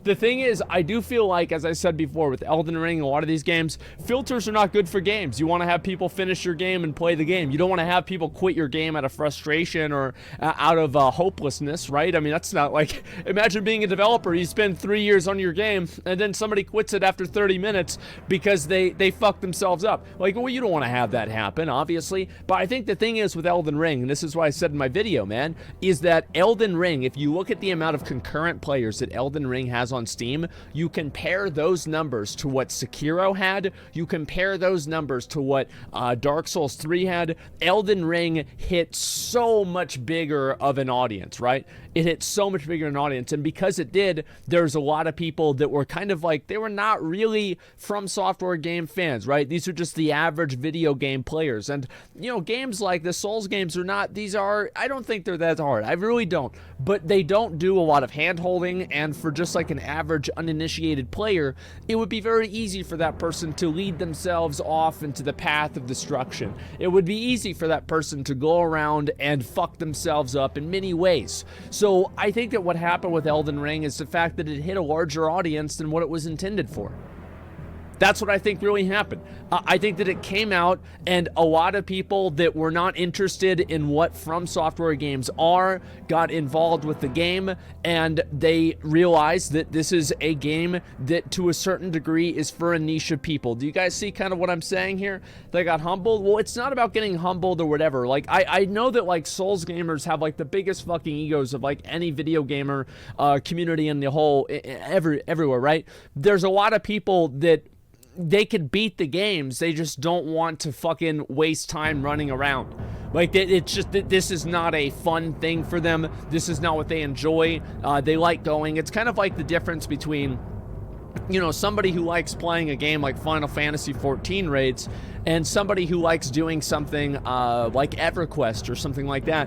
the thing is, I do feel like, as I said before, with Elden Ring, a lot of these games, filters are not good for games. You want to have people finish your game and play the game. You don't want to have people quit your game out of frustration or out of hopelessness, right? I mean, that's not like, imagine being a developer, you spend 3 years on your game, and then somebody quits it after 30 minutes because they fucked themselves up. Like, well, you don't want to have that happen, obviously. But I think the thing is with Elden Ring, and this is why I said in my video, man, is that Elden Ring, if you look at the amount of concurrent players that Elden Ring has on Steam, you compare those numbers to what Sekiro had, you compare those numbers to what Dark Souls 3 had, Elden Ring hit so much bigger of an audience, right? It hit so much bigger an audience, and because it did, there's a lot of people that were kind of like, they were not really From Software game fans, right? These are just the average video game players, and, you know, games like the Souls games are not, these are, I don't think they're that hard, I really don't, but they don't do a lot of hand-holding, and for just like an average uninitiated player, it would be very easy for that person to lead themselves off into the path of destruction. It would be easy for that person to go around and fuck themselves up in many ways. So I think that what happened with Elden Ring is the fact that it hit a larger audience than what it was intended for. That's what I think really happened. I think that it came out and a lot of people that were not interested in what From Software games are got involved with the game, and they realized that this is a game that to a certain degree is for a niche of people. Do you guys see kind of what I'm saying here? They got humbled? Well, it's not about getting humbled or whatever. Like, I know that like Souls gamers have like the biggest fucking egos of like any video gamer community in the whole, everywhere, right? There's a lot of people that they could beat the games, they just don't want to fucking waste time running around. Like, it's just that this is not a fun thing for them. This is not what they enjoy. They like going. It's kind of like the difference between, you know, somebody who likes playing a game like Final Fantasy 14 raids and somebody who likes doing something like EverQuest or something like that,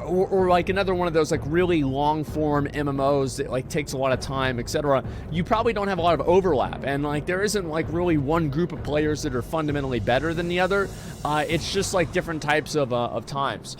or like another one of those like really long form MMOs that like takes a lot of time, etc. You probably don't have a lot of overlap, and like there isn't like really one group of players that are fundamentally better than the other. It's just like different types of times.